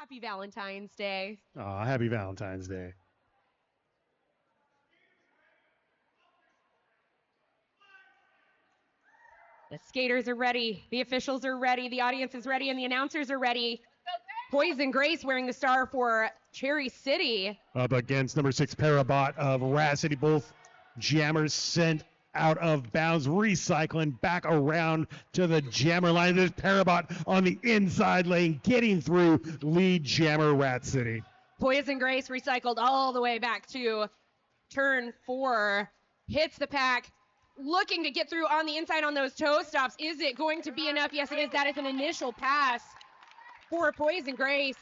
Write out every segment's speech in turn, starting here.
Happy Valentine's Day. Aw, happy Valentine's Day. The skaters are ready, the officials are ready, the audience is ready, and the announcers are ready. Poison Grace wearing the star for Cherry City. Up against number 6, Parabot of Rat City. Both jammers sent out of bounds, recycling back around to the jammer line. There's Parabot on the inside lane, getting through lead jammer Rat City. Poison Grace recycled all the way back to turn 4. Hits the pack, looking to get through on the inside on those toe stops. Is it going to be enough? Yes, it is. That is an initial pass for Poison Grace.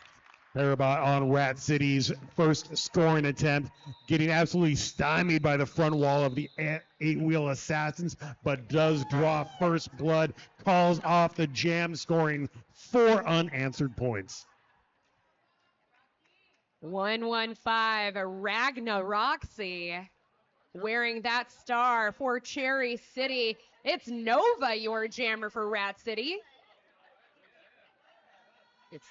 Parabot on Rat City's first scoring attempt, getting absolutely stymied by the front wall of the 8-wheel assassins, but does draw first blood, calls off the jam, scoring 4 unanswered points. 115, RatCityAll-Stars wearing that star for Cherry City. It's Nova, your jammer for Rat City. It's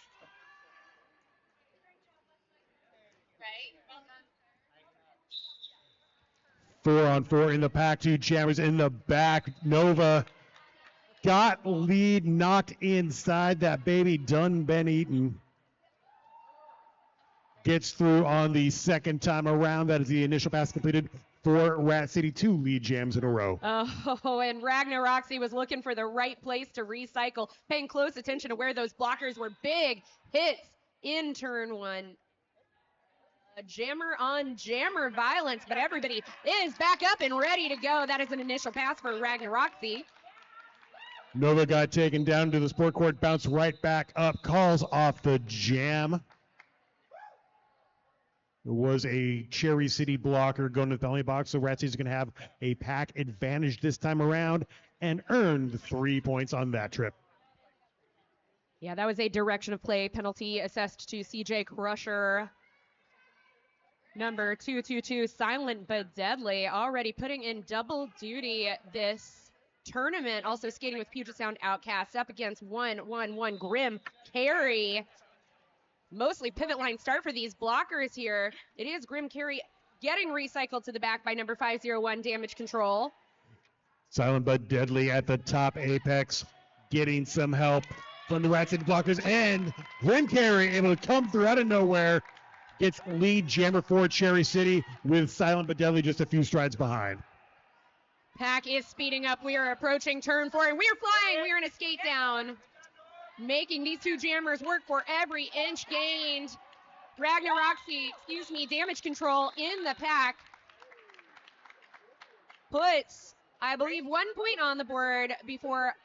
4-on-4 in the pack, 2 jammers in the back. Nova got lead, knocked inside. That baby done been eaten. Gets through on the second time around. That is the initial pass completed for Rat City. 2 lead jams in a row. Oh, and RatCityAll-Stars was looking for the right place to recycle, paying close attention to where those blockers were. Big hits in turn 1. A jammer on jammer violence, but everybody is back up and ready to go. That is an initial pass for RatCityAll-Stars. Nova got taken down to the sport court, bounced right back up, calls off the jam. There was a Cherry City blocker going to the penalty box, so Rat City's going to have a pack advantage this time around and earned 3 points on that trip. Yeah, that was a direction of play penalty assessed to CJ Crusher. Number 222, Silent but Deadly, already putting in double duty this tournament. Also skating with Puget Sound Outcasts up against 1-1-1 Grim Carey. Mostly pivot line start for these blockers here. It is Grim Carey getting recycled to the back by number 501, Damage Control. Silent but Deadly at the top apex, getting some help from the Rat City blockers, and Grim Carey able to come through out of nowhere. Gets lead jammer for Cherry City with Silent but Deadly just a few strides behind. Pack is speeding up. We are approaching turn 4, and we are flying. We are in a skate down, making these 2 jammers work for every inch gained. RatCityAll-Stars, Damage Control in the pack. Puts, I believe, 1 point on the board before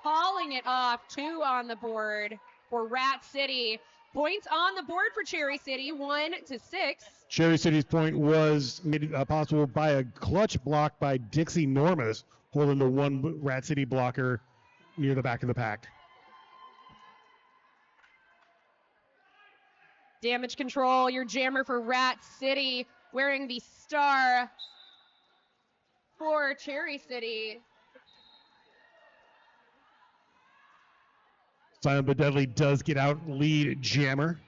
hauling it off. 2 on the board for Rat City. Points on the board for Cherry City, 1-6. Cherry City's point was made possible by a clutch block by Dixie Normus, holding the 1 Rat City blocker near the back of the pack. Damage Control, your jammer for Rat City, wearing the star for Cherry City. Silent but Deadly does get out lead jammer.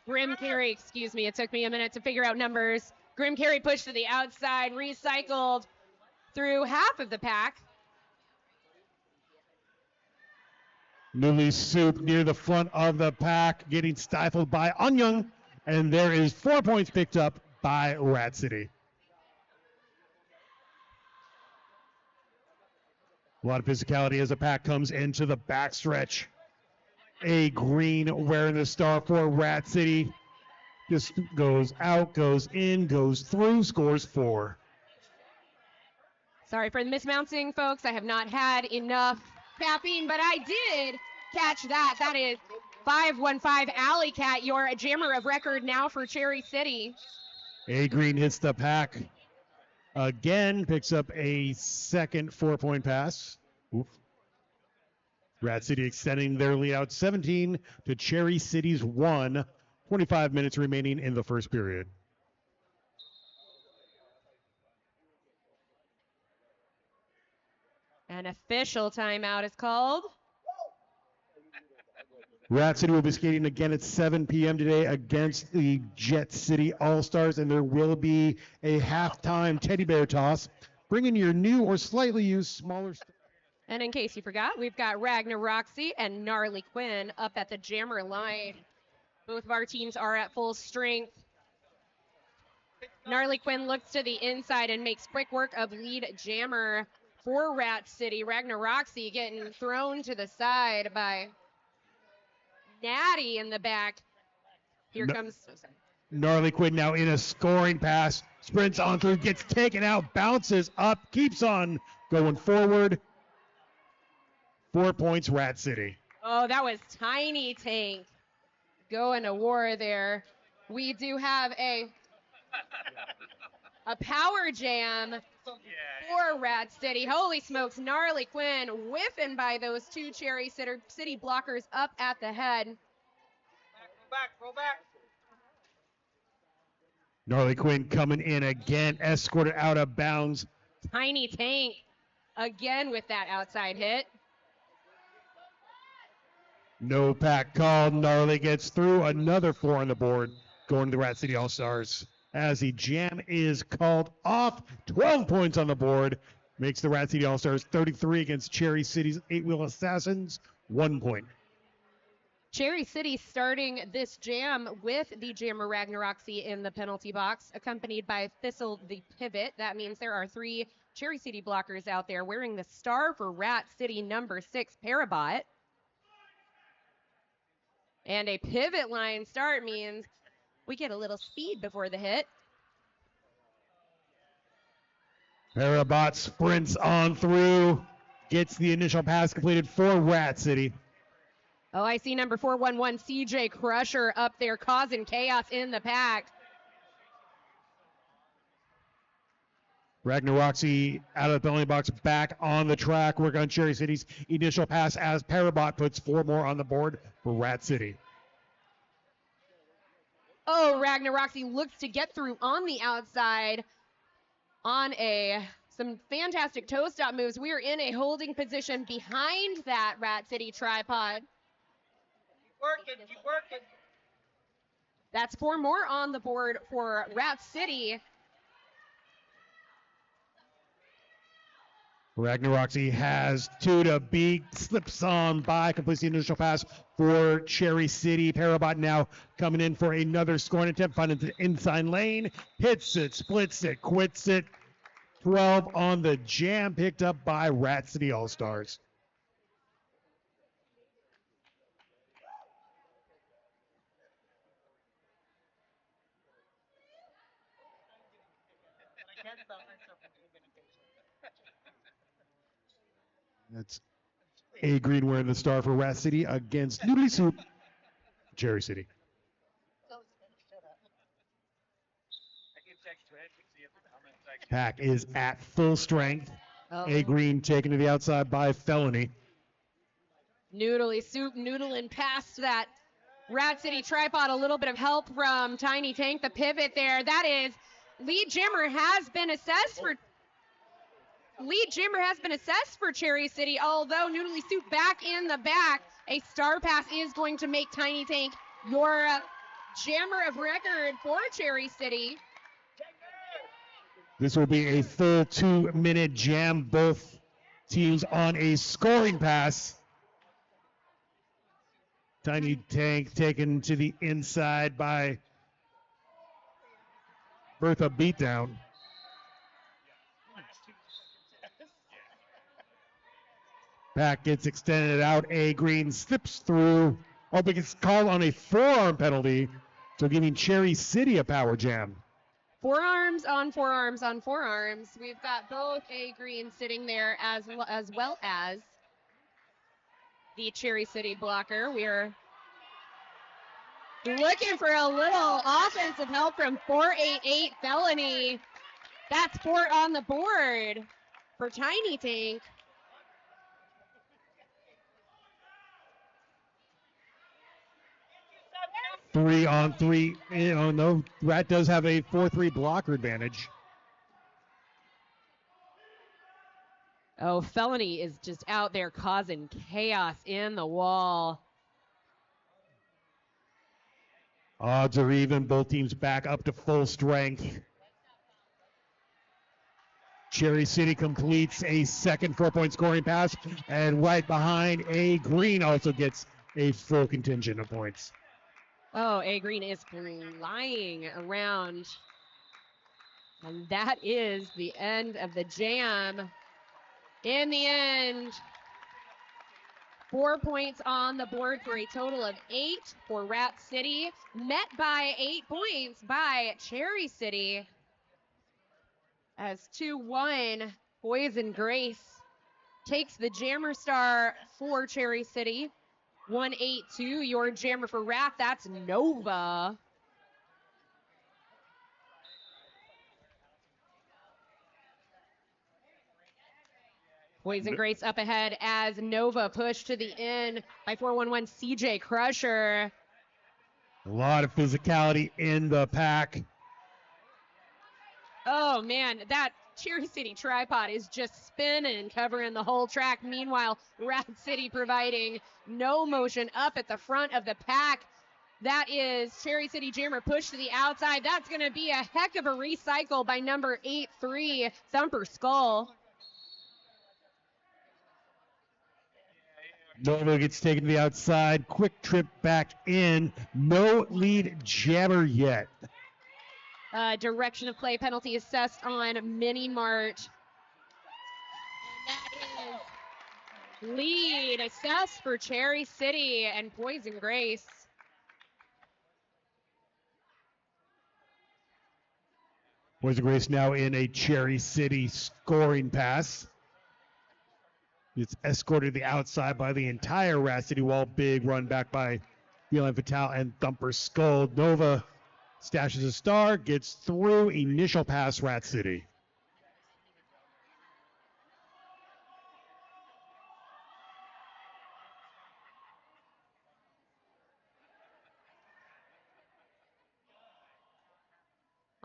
Grim Carey, it took me a minute to figure out numbers. Grim Carey pushed to the outside, recycled through half of the pack. Newly Soup near the front of the pack, getting stifled by Anyang, and there is 4 points picked up by Rat City. A lot of physicality as the pack comes into the backstretch. A green wearing the star for Rat City. Just goes out, goes in, goes through, scores 4. Sorry for the mismounting, folks. I have not had enough caffeine, but I did catch that. That is 515 Alley Cat, your jammer of record now for Cherry City. A green hits the pack. Again, picks up a second 4-point pass. Oof. Rat City extending their lead out 17 to Cherry City's 1. 25 minutes remaining in the first period. An official timeout is called. Rat City will be skating again at 7 p.m. today against the Jet City All-Stars, and there will be a halftime teddy bear toss. Bring in your new or slightly used smaller... And in case you forgot, we've got Roxy and Gnarly Quinn up at the jammer line. Both of our teams are at full strength. Gnarly Quinn looks to the inside and makes quick work of lead jammer for Rat City. Roxy getting thrown to the side by Natty in the back. Here comes... Gnarly Quinn now in a scoring pass. Sprints on through, gets taken out, bounces up, keeps on going forward. 4 points, Rat City. Oh, that was Tiny Tank going to war there. We do have a power jam for Rat City. Holy smokes, Gnarly Quinn whiffing by those two Cherry City blockers up at the head. Roll back. Gnarly Quinn coming in again, escorted out of bounds. Tiny Tank again with that outside hit. No pack called. Gnarly gets through. Another 4 on the board going to the Rat City All-Stars. As the jam is called off, 12 points on the board. Makes the Rat City All-Stars 33 against Cherry City's 8-Wheel Assassins, 1 point. Cherry City starting this jam with the jammer Roxy in the penalty box, accompanied by Thistle the Pivot. That means there are 3 Cherry City blockers out there wearing the star for Rat City number 6 Parabot. And a pivot line start means we get a little speed before the hit. Parabot sprints on through, gets the initial pass completed for Rat City. Oh, I see number 411, CJ Crusher up there causing chaos in the pack. Roxy out of the penalty box, back on the track. Work on Cherry City's initial pass as Parabot puts 4 more on the board for Rat City. Oh, Roxy looks to get through on the outside on some fantastic toe stop moves. We are in a holding position behind that Rat City tripod. Keep working. That's 4 more on the board for Rat City. Roxy has 2 to beat, slips on by, completes the initial pass for Cherry City. Parabot now coming in for another scoring attempt, finding the inside lane, hits it, splits it, quits it. 12 on the jam, picked up by Rat City All-Stars. That's A Green wearing the star for Rat City against Noodly Soup, Cherry City. Pack is at full strength. Oh. A Green taken to the outside by Felony. Noodly Soup noodling past that Rat City tripod. A little bit of help from Tiny Tank. The pivot there. That is lead jammer has been assessed for Cherry City, although Noodly Soup back in the back. A star pass is going to make Tiny Tank your jammer of record for Cherry City. This will be a full 2-minute jam. Both teams on a scoring pass. Tiny Tank taken to the inside by Bertha Beatdown. Pack gets extended out. A Green slips through. Oh, but gets called on a forearm penalty. So giving Cherry City a power jam. Forearms on forearms on forearms. We've got both A Green sitting there as well as the Cherry City blocker. We're looking for a little offensive help from 488 Felony. That's 4 on the board for Tiny Tank. Three on three. No, Rat does have a 4-3 blocker advantage. Oh, Felony is just out there causing chaos in the wall. Odds are even. Both teams back up to full strength. Cherry City completes a second 4-point scoring pass, and right behind, A Green also gets a full contingent of points. Oh, A Green is flying around. And that is the end of the jam. In the end, 4 points on the board for a total of 8 for Rat City, met by 8 points by Cherry City. As 2-1, Poison Grace takes the Jammer Star for Cherry City. 1-8-2, your jammer for Rat, that's Nova. Poison Grace up ahead as Nova pushed to the end by 4-1-1 CJ Crusher. A lot of physicality in the pack. Oh man, that Cherry City tripod is just spinning, covering the whole track. Meanwhile, Rat City providing no motion up at the front of the pack. That is Cherry City Jammer push to the outside. That's going to be a heck of a recycle by number 8-3, Thumper Skull. Nova gets taken to the outside. Quick trip back in. No lead jammer yet. Direction of play penalty assessed on Mini Mart. And that is lead assessed for Cherry City and Poison Grace. Poison Grace now in a Cherry City scoring pass. It's escorted to the outside by the entire Rat City wall. Big run back by Feline Fatale and Thumper Skull. Nova stashes a star, gets through. Initial pass, Rat City.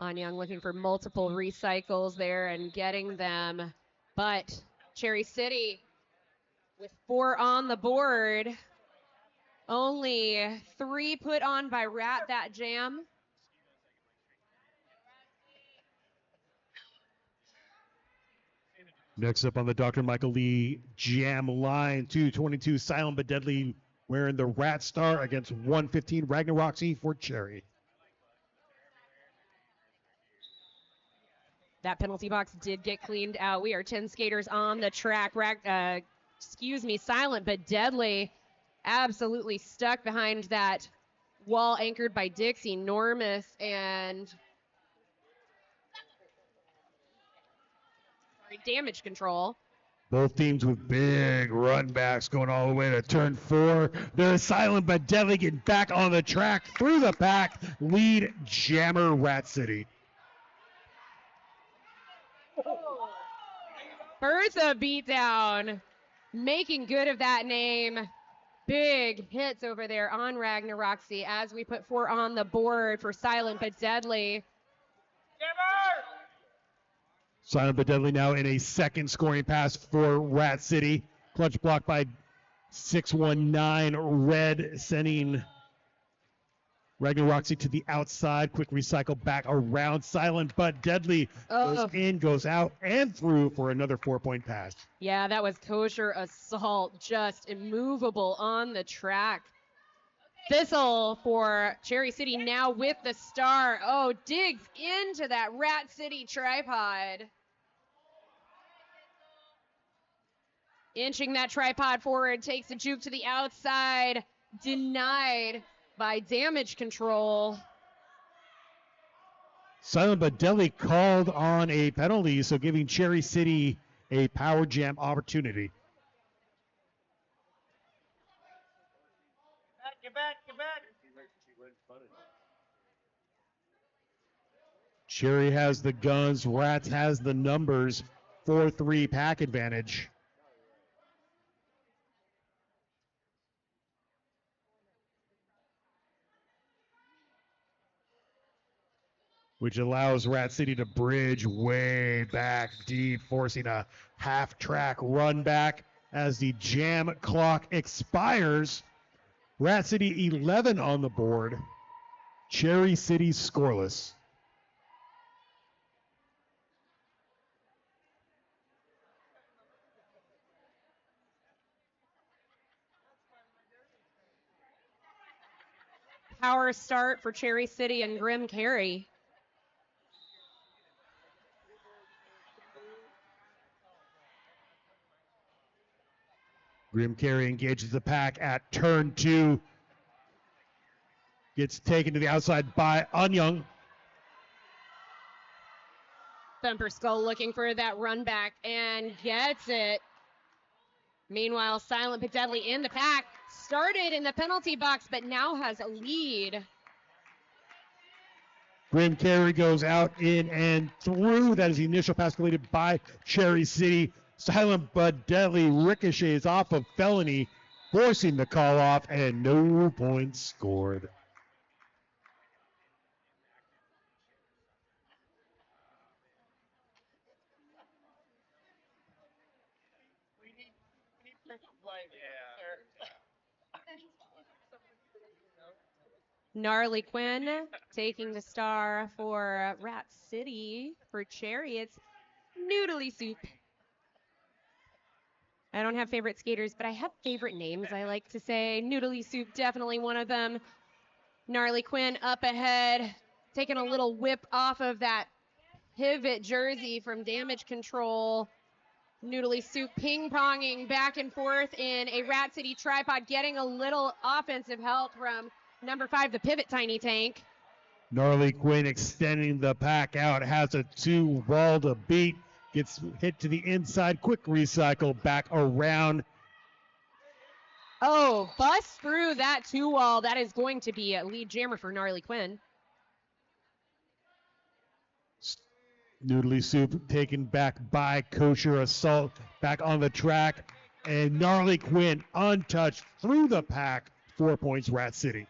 Anyang looking for multiple recycles there and getting them. But Cherry City with 4 on the board. Only 3 put on by Rat that jam. Next up on the Dr. Michael Lee jam line, 222 Silent but Deadly wearing the Rat Star against 115 RatCityAll-Stars for Cherry. That penalty box did get cleaned out. We are 10 skaters on the track. Silent but Deadly absolutely stuck behind that wall anchored by Dixie, Normus, and Damage Control. Both teams with big run backs going all the way to turn 4. There's Silent but Deadly getting back on the track through the pack. Lead jammer Rat City. Bertha beatdown, making good of that name. Big hits over there on RatCityAll-Stars as we put 4 on the board for Silent but Deadly. Silent but Deadly now in a second scoring pass for Rat City. Clutch block by 619 Red, sending RatCityAll-Stars to the outside. Quick recycle back around. Silent but Deadly goes in, goes out, and through for another 4-point pass. Yeah, that was kosher assault, just immovable on the track. Thistle for Cherry City now with the star. Oh, digs into that Rat City tripod. Inching that tripod forward, takes the juke to the outside. Denied by Damage Control. Silent but Deadly called on a penalty, so giving Cherry City a power jam opportunity. Get back. Cherry has the guns, Rats has the numbers. 4-3 pack advantage. Which allows Rat City to bridge way back deep, forcing a half-track run back as the jam clock expires. Rat City 11 on the board. Cherry City scoreless. Power start for Cherry City and Grim Carey. Grim Carey engages the pack at turn 2. Gets taken to the outside by Anyang. Thumper Skull looking for that run back and gets it. Meanwhile, Silent but Deadly in the pack. Started in the penalty box, but now has a lead. Grim Carey goes out, in, and through. That is the initial pass completed by Cherry City. Silent but Deadly ricochets off of Felony, forcing the call off, and no points scored. Gnarly Quinn taking the star for Rat City. For Cherry, it's Noodly Soup. I don't have favorite skaters, but I have favorite names I like to say. Noodly Soup, definitely one of them. Gnarly Quinn up ahead, taking a little whip off of that pivot jersey from Damage Control. Noodly Soup ping-ponging back and forth in a Rat City tripod, getting a little offensive help from number 5, the Pivot Tiny Tank. Gnarly Quinn extending the pack out, has a 2-wall to beat, gets hit to the inside, quick recycle back around. Oh, bust through that 2-wall. That is going to be a lead jammer for Gnarly Quinn. Noodly Soup taken back by Kosher Assault, back on the track, and Gnarly Quinn untouched through the pack. 4 points, Rat City.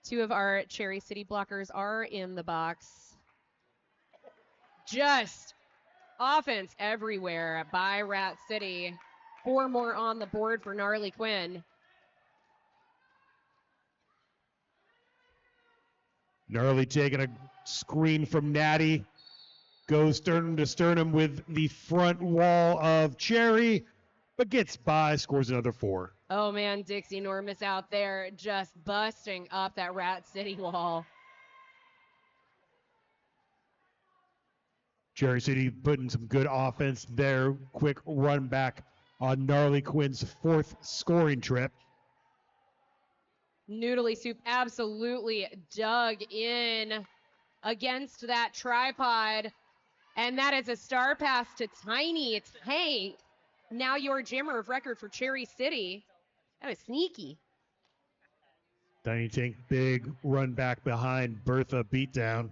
2 of our Cherry City blockers are in the box. Just offense everywhere by Rat City. 4 more on the board for Gnarly Quinn. Gnarly taking a screen from Natty. Goes sternum to sternum with the front wall of Cherry, but gets by, scores another 4. Oh man, Dixie Enormous out there just busting up that Rat City wall. Cherry City putting some good offense there. Quick run back on Gnarly Quinn's 4th scoring trip. Noodly Soup absolutely dug in against that tripod. And that is a star pass to Tiny Tank. Now your jammer of record for Cherry City. That was sneaky. Tiny Tank, big run back behind Bertha beatdown.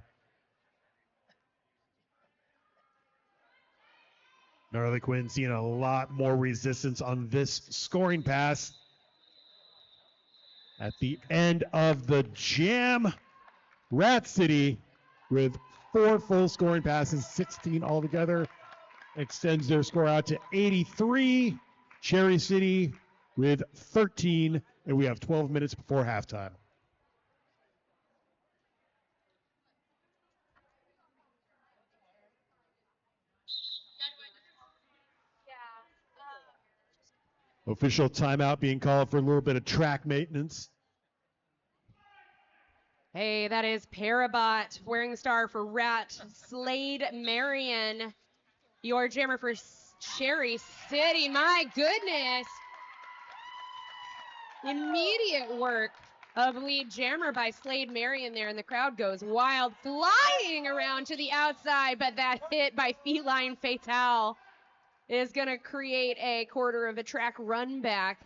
Gnarly Quinn seeing a lot more resistance on this scoring pass. At the end of the jam, Rat City with 4 full scoring passes, 16 altogether, extends their score out to 83. Cherry City with 13, and we have 12 minutes before halftime. Official timeout being called for a little bit of track maintenance. Hey, that is Parabot wearing the star for Rat. Slade Marion, your jammer for Cherry City. My goodness. Immediate work of lead jammer by Slade Marion there, and the crowd goes wild, flying around to the outside, but that hit by Feline Fatale is going to create a quarter of a track run back.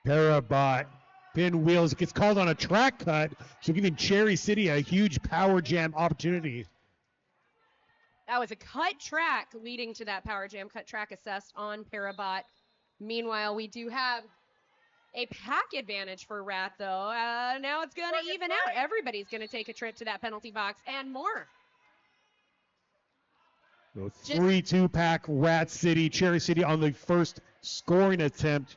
Parabot pinwheels, gets called on a track cut, so giving Cherry City a huge power jam opportunity. That was a cut track leading to that power jam. Cut track assessed on Parabot. Meanwhile, we do have a pack advantage for Rat, though. Now it's going to even out. Everybody's going to take a trip to that penalty box and more. So 3-2 pack, Rat City. Cherry City on the first scoring attempt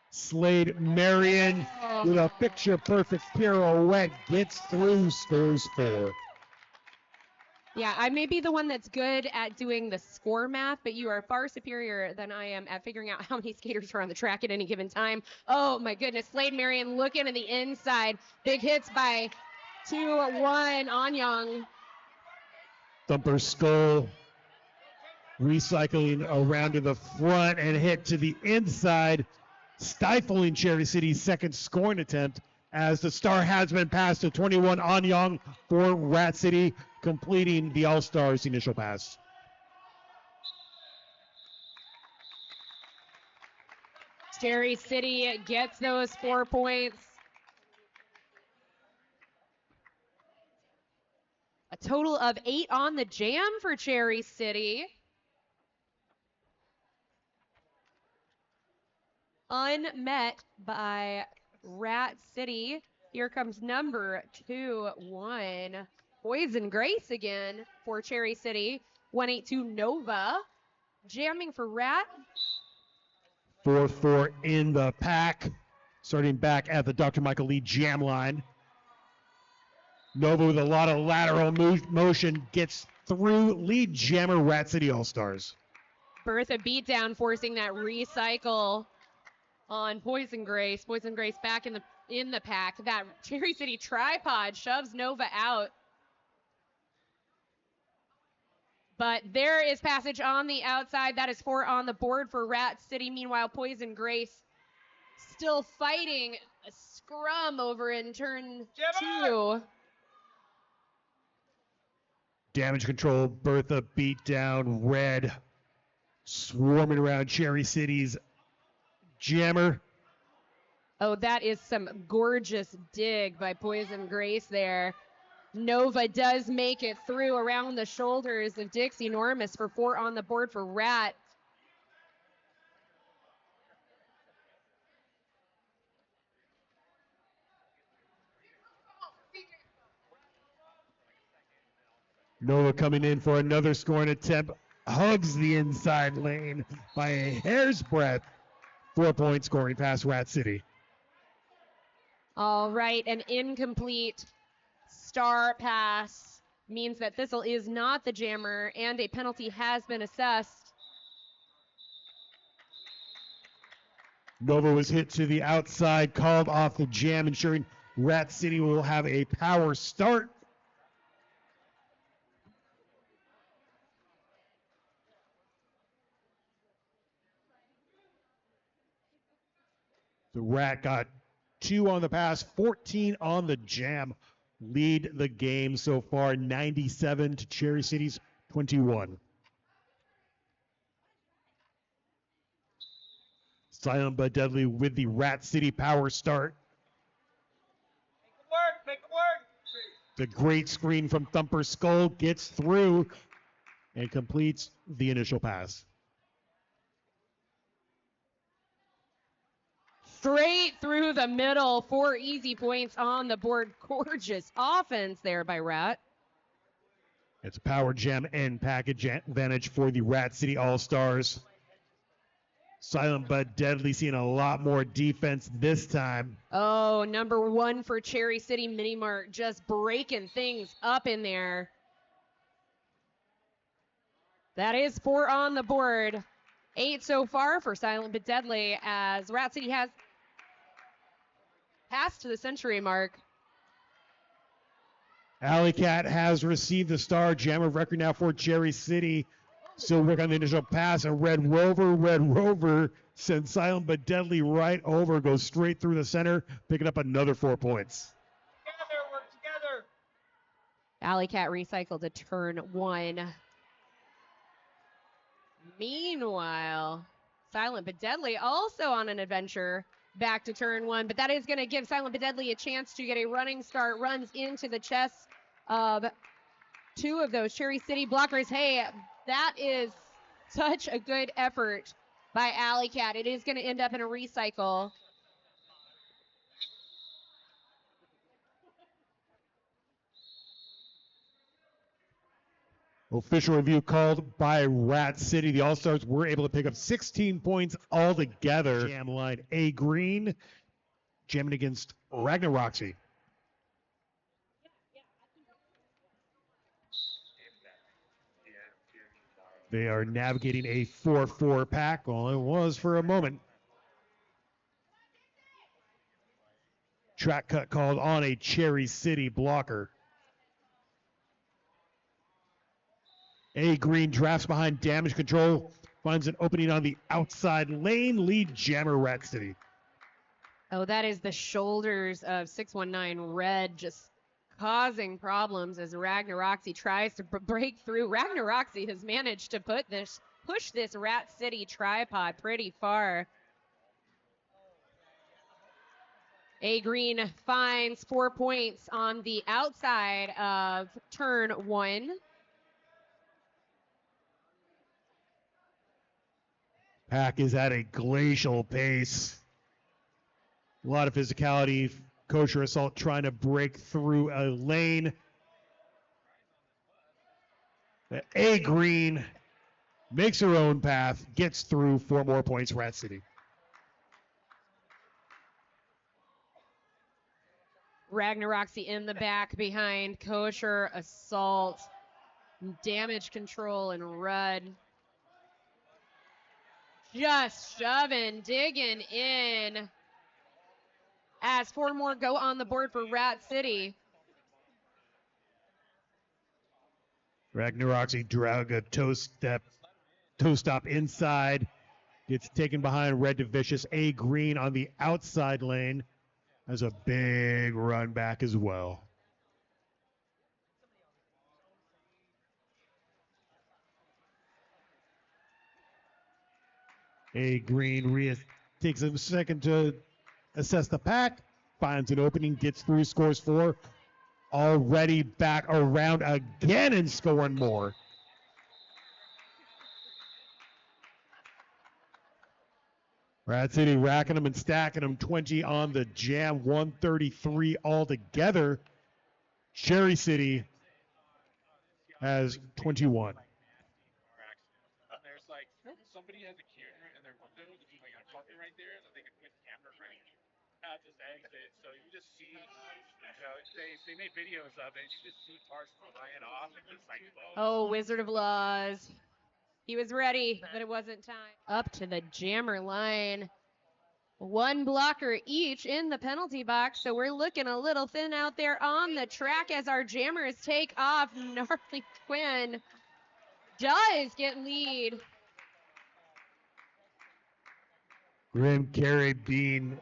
Slade Marion with a picture-perfect pirouette gets through, scores 4. Yeah, I may be the one that's good at doing the score math, but you are far superior than I am at figuring out how many skaters are on the track at any given time. Oh my goodness, Slade Marion looking at the inside. Big hits by 2-1 Anyang. Thumper Skull recycling around to the front and hit to the inside, stifling Cherry City's second scoring attempt as the star has been passed to 21 Anyang for Rat City, completing the All-Stars initial pass. Cherry City gets those 4 points. A total of 8 on the jam for Cherry City. Unmet by Rat City. Here comes number 2-1. Poison Grace again for Cherry City. 182 Nova. Jamming for Rat. 4-4 in the pack. Starting back at the Dr. Michael Lee jam line. Nova with a lot of lateral motion gets through lead jammer Rat City All-Stars. Bertha beatdown forcing that recycle on Poison Grace. Poison Grace back in the pack. That Cherry City tripod shoves Nova out. But there is passage on the outside. That is 4 on the board for Rat City. Meanwhile, Poison Grace still fighting a scrum over in turn 2. Damage control, Bertha beat down, Red swarming around Cherry City's jammer. Oh, that is some gorgeous dig by Poison Grace there. Nova does make it through around the shoulders of Dixie Normus for 4 on the board for Rat. Nova coming in for another scoring attempt, hugs the inside lane by a hair's breadth. 4-point scoring pass, Rat City. All right, an incomplete star pass means that Thistle is not the jammer, and a penalty has been assessed. Nova was hit to the outside, called off the jam, ensuring Rat City will have a power start. The Rat got 2 on the pass, 14 on the jam. Lead the game so far, 97 to Cherry City's 21. Silent but deadly with the Rat City power start. Make it work. The great screen from Thumper Skull gets through and completes the initial pass. Straight through the middle, 4 easy points on the board. Gorgeous offense there by Rat. It's a power jam and package advantage for the Rat City All-Stars. Silent but deadly, seeing a lot more defense this time. Oh, number 1 for Cherry City Mini Mart, just breaking things up in there. That is 4 on the board. 8 so far for Silent but Deadly, as Rat City has passed to the century mark. Alley Cat has received the star jammer record now for Cherry City. Still work on the initial pass. A Red Rover sends Silent but Deadly right over, goes straight through the center, picking up another 4 points. Together, work together. Alley Cat recycled to turn 1. Meanwhile, Silent but Deadly also on an adventure back to turn 1, but that is going to give Silent but Deadly a chance to get a running start. Runs into the chest of 2 of those Cherry City blockers. Hey, that is such a good effort by Alley Cat. It is going to end up in a recycle. Official review called by Rat City. The All-Stars were able to pick up 16 points altogether. Jam line A green, jamming against RatCityAll-Stars. They are navigating a 4-4 pack. Well, it was for a moment. Track cut called on a Cherry City blocker. A green drafts behind damage control. Finds an opening on the outside lane. Lead jammer Rat City. Oh, that is the shoulders of 619 Red just causing problems as RatCityAll-Stars tries to break through. RatCityAll-Stars has managed to push this Rat City tripod pretty far. A green finds 4 points on the outside of turn 1. Pack is at a glacial pace. A lot of physicality. Kosher Assault trying to break through a lane. A green makes her own path, gets through 4 more points, Rat City. RatCityAll-Stars in the back behind Kosher Assault, damage control, and Rudd. Just shoving, digging in as 4 more go on the board for Rat City. RatCityAll-Stars drag a toe stop inside. Gets taken behind Red to Vicious. A green on the outside lane. Has a big run back as well. A green takes a second to assess the pack. Finds an opening, gets through, scores 4. Already back around again and scoring more. Rat City racking them and stacking them. 20 on the jam, 133 altogether. Cherry City has 21. There's like somebody has a camera in their window, like a apartment right there, that they can put camera right at this exit. So you just see, they made videos of it. You just see cars flying off and just like, Oh, Wizard of Laws. He was ready, but it wasn't time. Up to the jammer line. 1 blocker each in the penalty box, so we're looking a little thin out there on the track as our jammers take off. Gnarly Quinn does get lead. Grim Carey being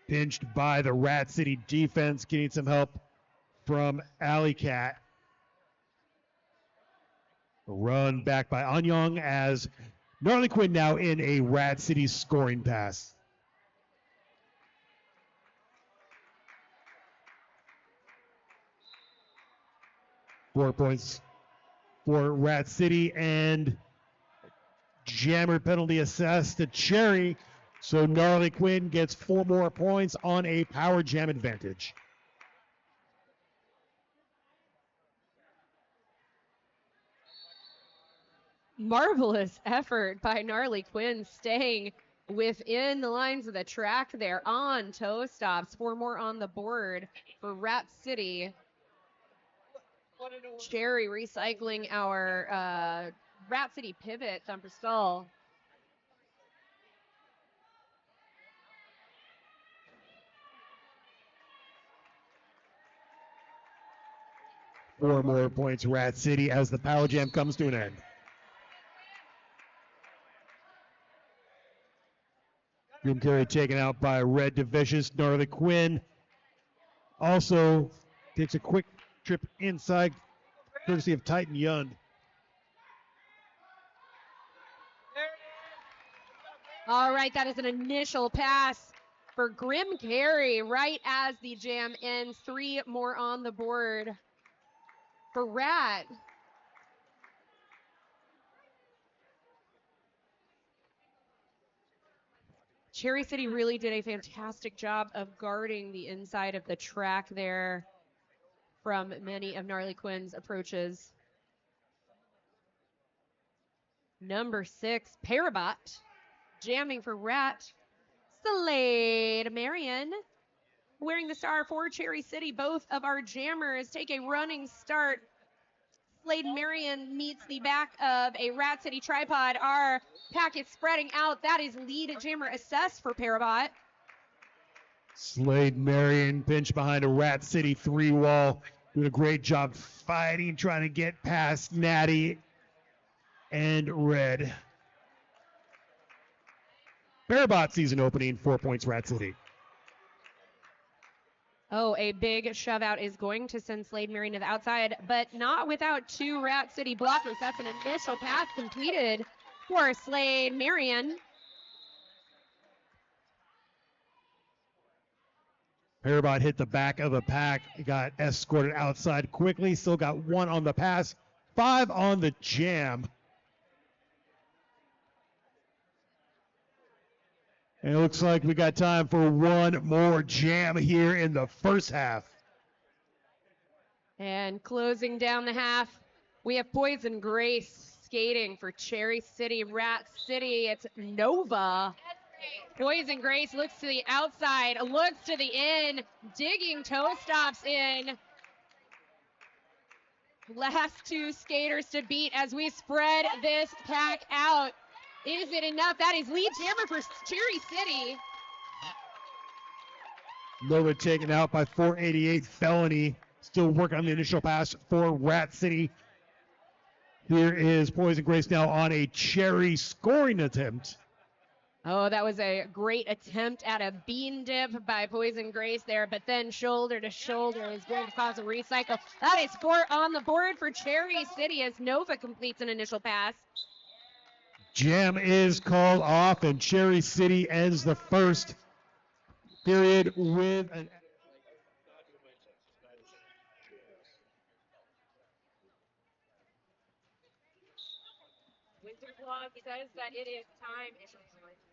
pinched by the Rat City defense, getting some help from Alley Cat. Run back by Anyong as Gnarly Quinn now in a Rat City scoring pass. Four points for Rat City and jammer penalty assessed to Cherry. So Gnarly Quinn gets 4 more points on a power jam advantage. Marvelous effort by Gnarly Quinn staying within the lines of the track there on toe stops. 4 more on the board for Rat City. Cherry recycling our Rat City pivot thumper stall. Four more points, Rat City, as the power jam comes to an end. Grim Carey taken out by Red to Vicious. Gnarly Quinn also takes a quick trip inside, courtesy of Titan Yund. All right, that is an initial pass for Grim Carey right as the jam ends. 3 more on the board for Rat. Cherry City really did a fantastic job of guarding the inside of the track there from many of Gnarly Quinn's approaches. Number 6, Parabot, jamming for Rat. Slade Marion, wearing the star for Cherry City. Both of our jammers take a running start. Slade Marion meets the back of a Rat City tripod. Our packet spreading out. That is lead jammer assess for Parabot. Slade Marion pinched behind a Rat City 3-wall. Doing a great job fighting, trying to get past Natty and Red. Parabot season opening, 4 points Rat City. Oh, a big shove out is going to send Slade Marion to the outside, but not without 2 Rat City blockers. That's an initial pass completed for Slade Marion. Parabot hit the back of the pack, got escorted outside quickly, still got 1 on the pass, 5 on the jam. And it looks like we got time for 1 more jam here in the first half. And closing down the half, we have Poison Grace skating for Cherry City, Rat City. It's Nova. Poison Grace looks to the outside, looks to the in, digging toe stops in. Last 2 skaters to beat as we spread this pack out. Is it enough? That is lead jammer for Cherry City. Nova taken out by 488 Felony. Still working on the initial pass for Rat City. Here is Poison Grace now on a Cherry scoring attempt. Oh, that was a great attempt at a bean dip by Poison Grace there, but then shoulder to shoulder is going to cause a recycle. That is 4 on the board for Cherry City as Nova completes an initial pass. Jam is called off, and Cherry City ends the first period with an... Winterblog says that it is time.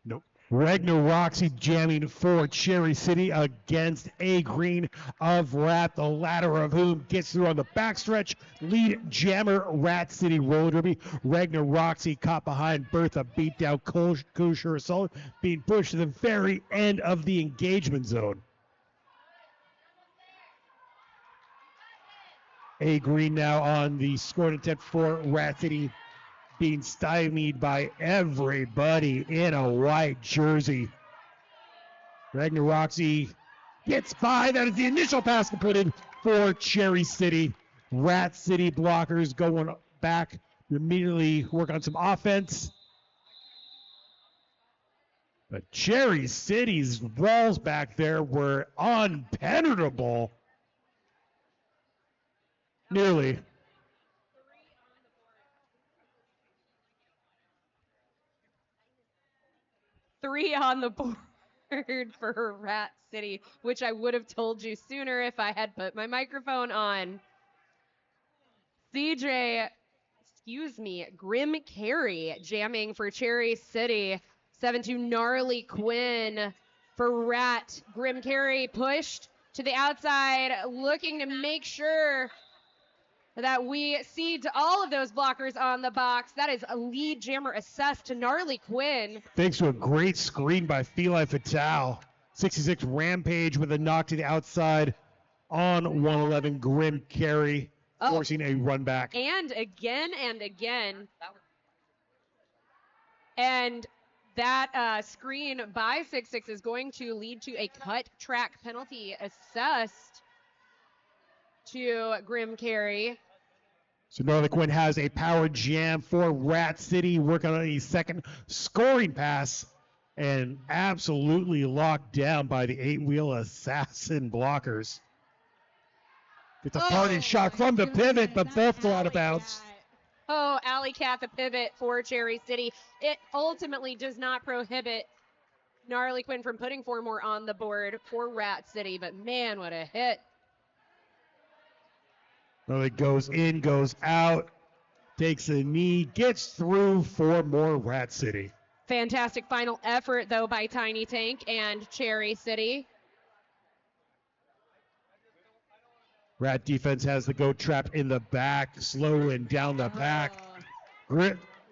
Nope. Ragnar Roxy jamming for Cherry City against A Green of Rat, the latter of whom gets through on the backstretch. Lead jammer Rat City roller derby. Ragnar Roxy caught behind Bertha, beat down Kosher Assault, being pushed to the very end of the engagement zone. A Green now on the scoring attempt for Rat City, being stymied by everybody in a white jersey. Ragnar Roxy gets by. That is the initial pass completed for Cherry City. Rat City blockers going back to immediately work on some offense. But Cherry City's walls back there were unpenetrable. Nearly. 3 on the board for Rat City, which I would have told you sooner if I had put my microphone on. Grim Carey jamming for Cherry City. 7-2 Gnarly Quinn for Rat. Grim Carey pushed to the outside, looking to make sure that we seed all of those blockers on the box. That is a lead jammer assessed to Gnarly Quinn. Thanks to a great screen by Feli Fatale. 66 Rampage with a knock to the outside on 111 Grim Carey, forcing a run back. And again and again. And that screen by 66 is going to lead to a cut track penalty assessed to Grim Carey. So Gnarly Quinn has a power jam for Rat City, working on a second scoring pass, and absolutely locked down by the 8-wheel assassin blockers. It's a party shot from the pivot, but both go out of bounds. Oh, Alley Cat the pivot for Cherry City. It ultimately does not prohibit Gnarly Quinn from putting 4 more on the board for Rat City, but man, what a hit. Well, it goes in, goes out, takes a knee, gets through for more Rat City. Fantastic final effort, though, by Tiny Tank and Cherry City. Rat defense has the goat trap in the back, slowing down the pack.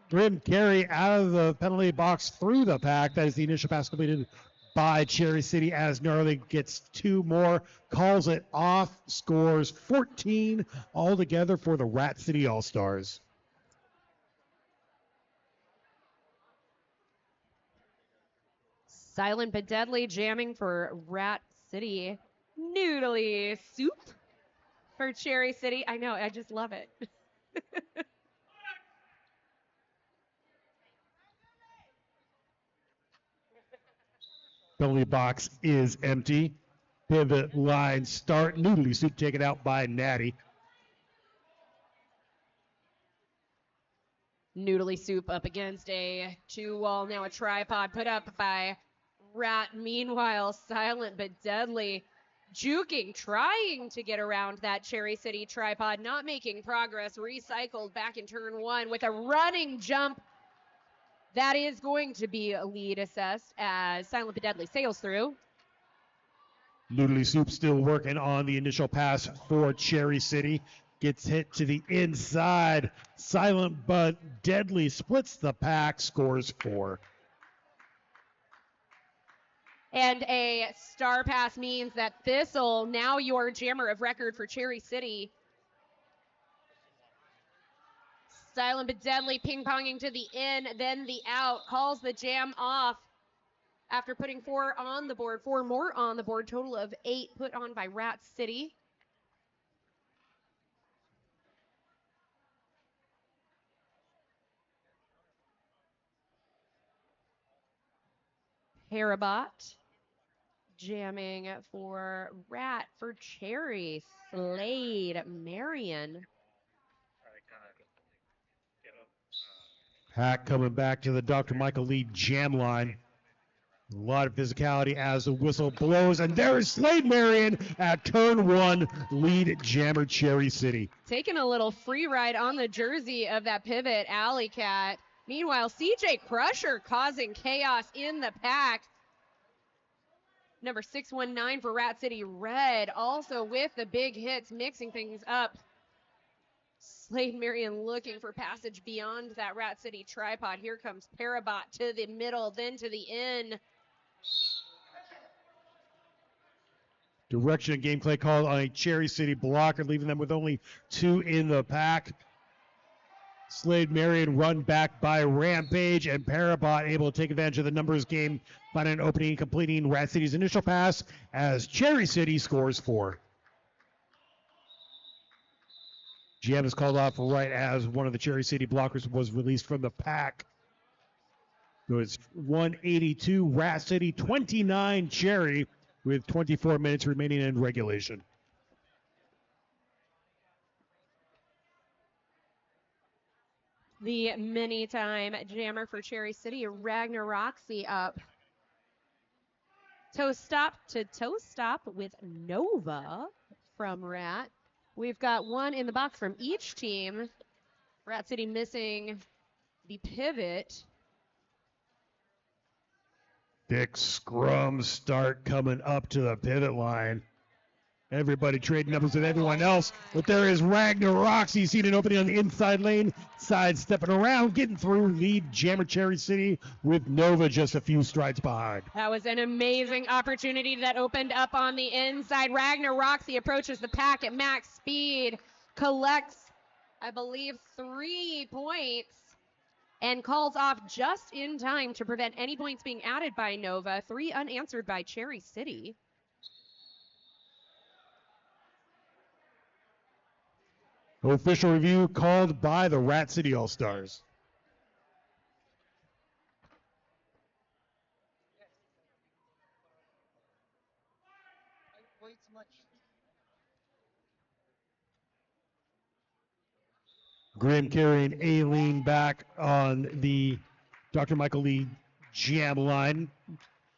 Grim carry out of the penalty box through the pack. That is the initial pass completed by Cherry City as Gnarly gets 2 more, calls it off, scores 14 altogether for the Rat City All-Stars. Silent but deadly jamming for Rat City. Noodly soup for Cherry City. I know, I just love it. Penalty box is empty. Pivot line start. Noodly soup taken out by Natty. Noodly soup up against a 2-wall, now a tripod put up by Rat. Meanwhile, silent but deadly, juking, trying to get around that Cherry City tripod, not making progress, recycled back in turn 1 with a running jump. That is going to be a lead assessed as silent but deadly sails through. Noodly soup still working on the initial pass for Cherry City. Gets hit to the inside. Silent but deadly splits the pack, scores 4. And a star pass means that Thistle, now your jammer of record for Cherry City. Silent but deadly ping-ponging to the in, then the out, calls the jam off after putting 4 on the board, 4 more on the board, total of 8 put on by Rat City. Parabot jamming for Rat for Cherry. Slade Marion. Pack coming back to the Dr. Michael Lee jam line. A lot of physicality as the whistle blows, and there is Slade Marion at turn 1, lead jammer Cherry City. Taking a little free ride on the jersey of that pivot alley cat. Meanwhile, CJ Crusher causing chaos in the pack. Number 619 for Rat City Red, also with the big hits, mixing things up. Slade Marion looking for passage beyond that Rat City tripod. Here comes Parabot to the middle, then to the in. Direction and gameplay called on a Cherry City blocker, leaving them with only 2 in the pack. Slade Marion run back by Rampage, and Parabot able to take advantage of the numbers game, finding an opening and completing Rat City's initial pass as Cherry City scores 4. GM is called off right as one of the Cherry City blockers was released from the pack. So it's 182 Rat City, 29 Cherry, with 24 minutes remaining in regulation. The many-time jammer for Cherry City, Ragnar Roxy up. Toe stop to toe stop with Nova from Rat. We've got 1 in the box from each team. Rat City missing the pivot. Big scrum start coming up to the pivot line. Everybody trading numbers with everyone else, but there is Ragnar Roxy, seen an opening on the inside lane, sidestepping around, getting through, lead jammer Cherry City with Nova just a few strides behind. That was an amazing opportunity that opened up on the inside. Ragnar Roxy approaches the pack at max speed, collects, I believe, 3 points, and calls off just in time to prevent any points being added by Nova. 3 unanswered by Cherry City. Official review called by the Rat City All-Stars. Grim carrying Aileen back on the Dr. Michael Lee jam line,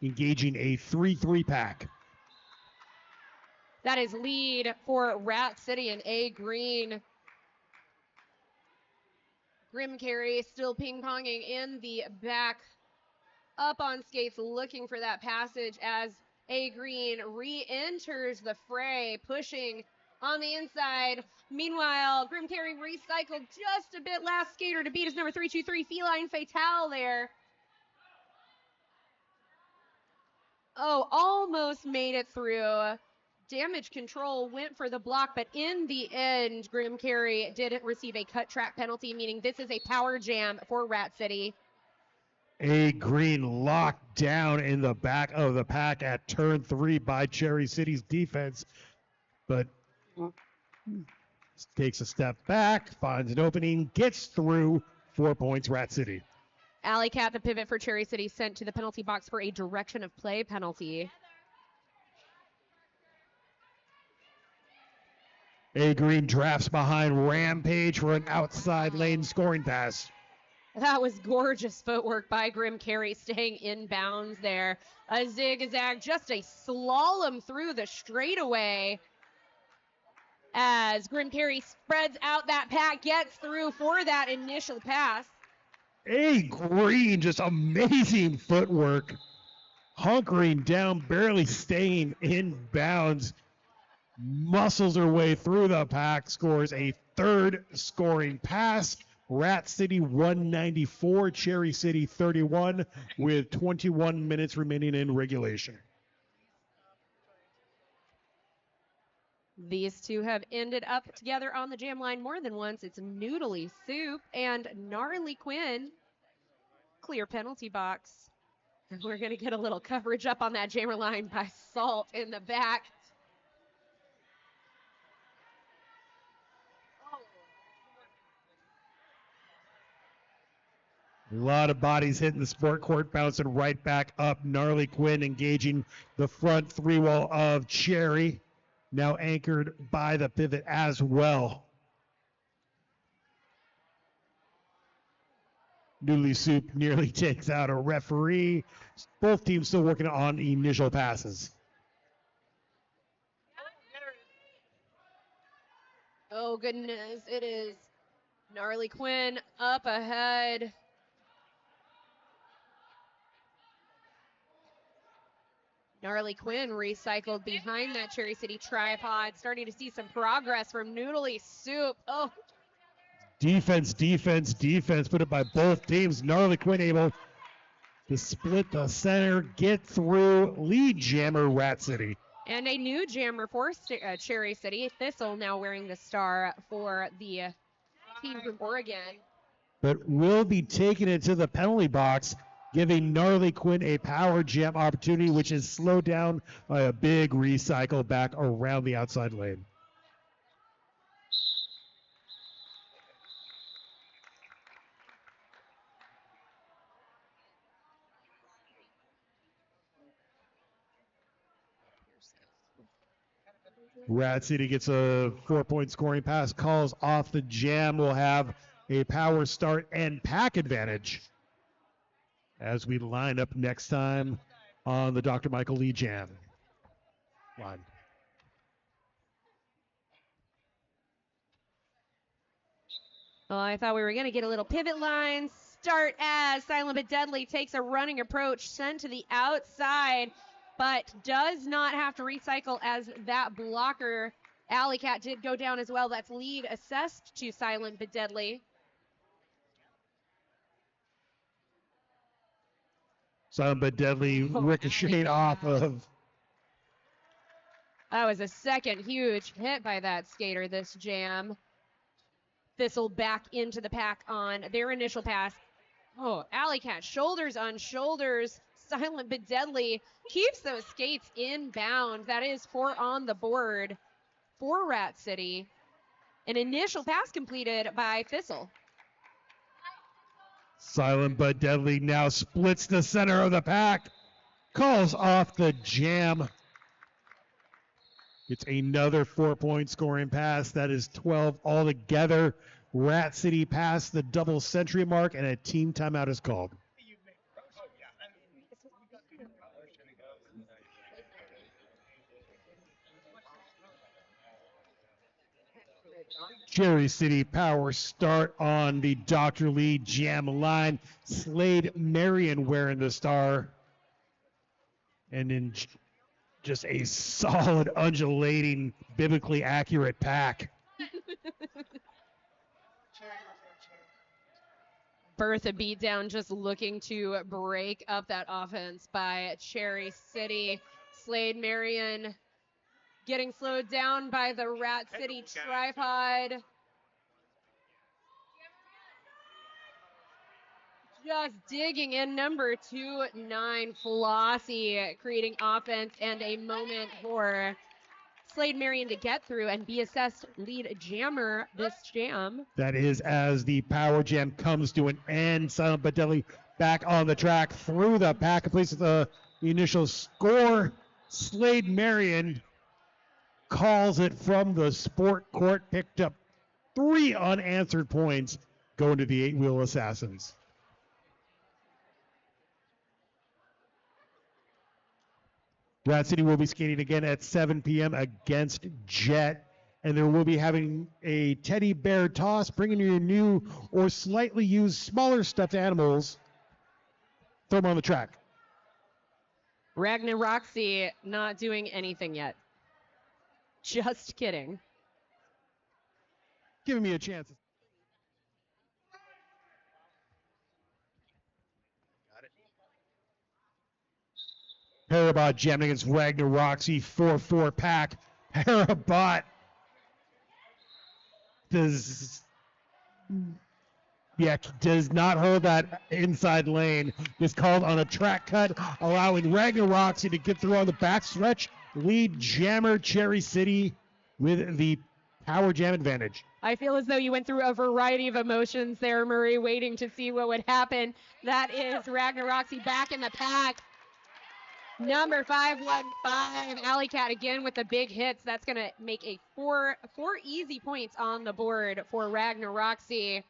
engaging a 3-3 pack. That is lead for Rat City and A Green. Grim carry still ping-ponging in the back, up on skates, looking for that passage as A Green re-enters the fray, pushing on the inside. Meanwhile, Grim Carry recycled just a bit. Last skater to beat is number 323, Feline Fatale there. Oh, almost made it through. Damage control went for the block, but in the end, Grim Carry didn't receive a cut track penalty, meaning this is a power jam for Rat City. A green locked down in the back of the pack at turn 3 by Cherry City's defense, but takes a step back, finds an opening, gets through. 4 points, Rat City. Alley Cat, the pivot for Cherry City, sent to the penalty box for a direction of play penalty. A green drafts behind Rampage for an outside lane scoring pass. That was gorgeous footwork by Grim Carry, staying in bounds there. A zigzag, just a slalom through the straightaway as Grim Carry spreads out that pack, gets through for that initial pass. A green, just amazing footwork. Hunkering down, barely staying in bounds. Muscles her way through the pack, scores a third scoring pass. Rat City 194, Cherry City 31, with 21 minutes remaining in regulation. These two have ended up together on the jam line more than once. It's Noodly Soup and Gnarly Quinn. Clear penalty box. And we're going to get a little coverage up on that jammer line by Salt in the back. A lot of bodies hitting the sport court, bouncing right back up. Gnarly Quinn engaging the front 3 wall of Cherry, now anchored by the pivot as well. Noodly Soup nearly takes out a referee. Both teams still working on initial passes. Oh, goodness. It is Gnarly Quinn up ahead. Gnarly Quinn recycled behind that Cherry City tripod. Starting to see some progress from Noodly Soup. Oh. Defense, defense, defense put up by both teams. Gnarly Quinn able to split the center, get through, lead jammer Rat City. And a new jammer for Cherry City. Thistle now wearing the star for the team from Oregon. But will be taking it to the penalty box, giving Gnarly Quinn a power jam opportunity, which is slowed down by a big recycle back around the outside lane. Rat City gets a 4-point scoring pass, calls off the jam. Will have a power start and pack advantage as we line up next time on the Dr. Michael Lee Jam line. Well, I thought we were going to get a little pivot line start as Silent but Deadly takes a running approach, sent to the outside, but does not have to recycle as that blocker. Alley Cat did go down as well. That's lead assessed to Silent but Deadly. Silent but Deadly ricocheted off of. That was a second huge hit by that skater this jam. Thistle back into the pack on their initial pass. Oh, Alley Cat, shoulders on shoulders. Silent but Deadly keeps those skates inbound. That is 4 on the board for Rat City. An initial pass completed by Thistle. Silent but Deadly now splits the center of the pack, calls off the jam. It's another 4-point scoring pass. That is 12 altogether. Rat City passed the double century mark, and a team timeout is called. Cherry City power start on the Dr. Lee jam line. Slade Marion wearing the star. And in just a solid, undulating, biblically accurate pack. Bertha beat down, just looking to break up that offense by Cherry City. Slade Marion getting slowed down by the Rat City tripod. Just digging in, number 2-9 Flossie, creating offense and a moment for Slade Marion to get through and be assessed lead jammer this jam. That is as the power jam comes to an end. Silent but deadly back on the track through the pack, completes the initial score. Slade Marion calls it from the sport court, picked up 3 unanswered points going to the 8-wheel Assassins. Rat City will be skating again at 7 p.m. against Jet, and there will be having a teddy bear toss, bringing your new or slightly used smaller stuffed animals. Throw them on the track. Ragnar Roxy not doing anything yet. Just kidding. Giving me a chance. Parabot jamming against Ragnar Roxy, 4-4 pack. Parabot does not hold that inside lane. Is called on a track cut, allowing Ragnar Roxy to get through on the backstretch. Lead jammer Cherry City with the power jam advantage. I feel as though you went through a variety of emotions there, Murray, waiting to see what would happen. That is Ragnar Roxy back in the pack. Number 515, Alley Cat again with the big hits. That's going to make a four easy points on the board for Ragnar Roxy.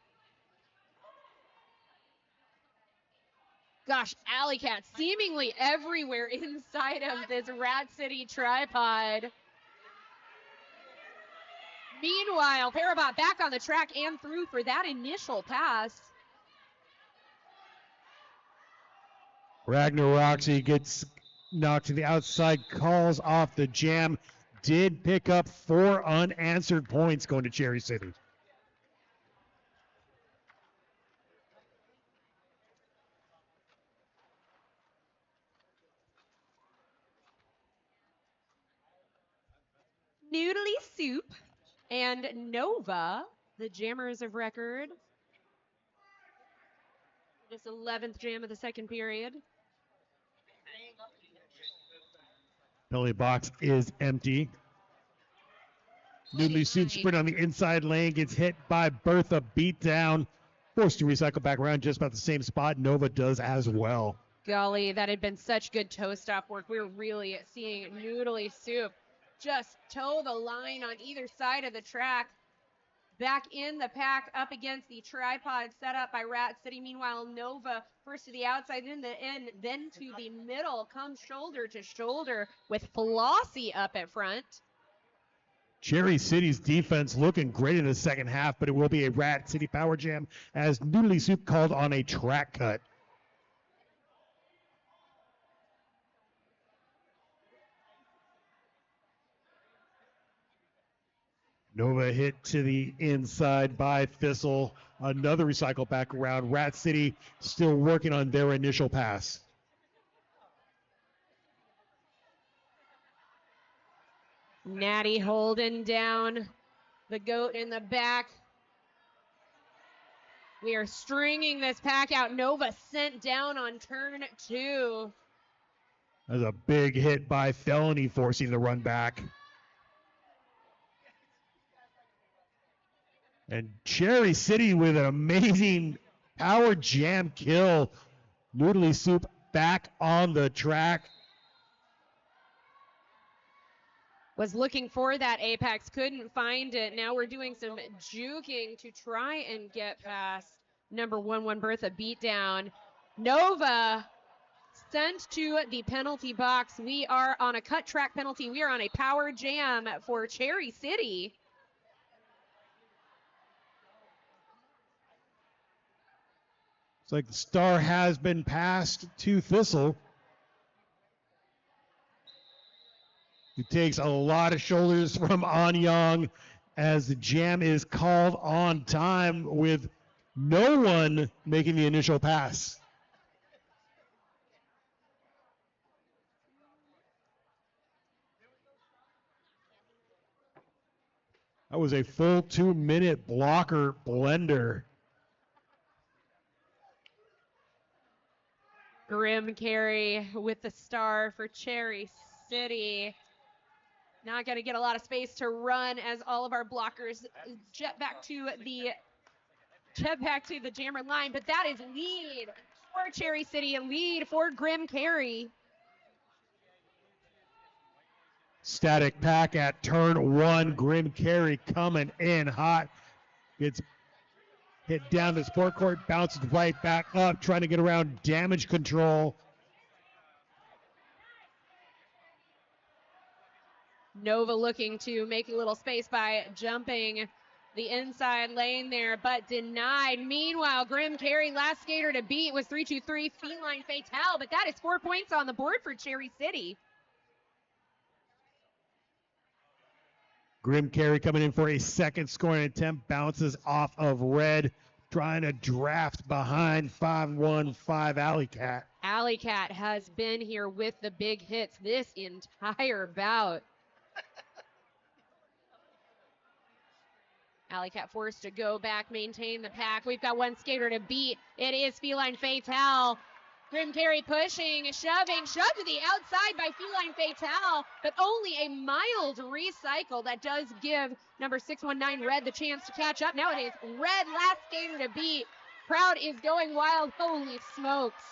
Gosh, Alley Cat seemingly everywhere inside of this Rat City tripod. Meanwhile, Parabot back on the track and through for that initial pass. Ragnar Roxy gets knocked to the outside, calls off the jam. Did pick up 4 unanswered points going to Cherry City. Noodly Soup and Nova, the jammers of record. This 11th jam of the second period. Penalty box is empty. Noodly Soup sprint on the inside lane, gets hit by Bertha, beat down. Forced to recycle back around just about the same spot. Nova does as well. Golly, that had been such good toe stop work. We were really seeing Noodly Soup just toe the line on either side of the track. Back in the pack, up against the tripod set up by Rat City. Meanwhile, Nova first to the outside, then the end, then to the middle, comes shoulder to shoulder with Flossie up at front. Cherry City's defense looking great in the second half, but it will be a Rat City power jam as Noodly Soup called on a track cut. Nova hit to the inside by Thistle. Another recycle back around. Rat City still working on their initial pass. Natty holding down the goat in the back. We are stringing this pack out. Nova sent down on turn 2. There's a big hit by Felony, forcing the run back. And Cherry City with an amazing power jam kill. Noodly Soup back on the track. Was looking for that apex, couldn't find it. Now we're doing some juking to try and get past number 11 Bertha beatdown. Nova sent to the penalty box. We are on a cut track penalty. We are on a power jam for Cherry City. It's like the star has been passed to Thistle. It takes a lot of shoulders from Anyang as the jam is called on time with no one making the initial pass. That was a full 2-minute blocker blender. Grim Carey with the star for Cherry City. Not going to get a lot of space to run as all of our blockers jet back to the jammer line, but that is lead for Cherry City, a lead for Grim Carey. Static pack at turn 1. Grim Carey coming in hot. Gets hit down the sport court, bounces right back up, trying to get around damage control. Nova looking to make a little space by jumping the inside lane there, but denied. Meanwhile, Grim Carey, last skater to beat was 3-2-3 Feline Fatale, but that is 4 points on the board for Cherry City. Grim Carey coming in for a second scoring attempt, bounces off of red, trying to draft behind 5-1-5 Alley Cat. Alley Cat has been here with the big hits this entire bout. Alley Cat forced to go back, maintain the pack. We've got one skater to beat. It is Feline Fatale. Grim Carey pushing, shoving, shoved to the outside by Feline Fatale, but only a mild recycle that does give number 619 Red the chance to catch up. Now it is Red, last skater to beat. Crowd is going wild. Holy smokes.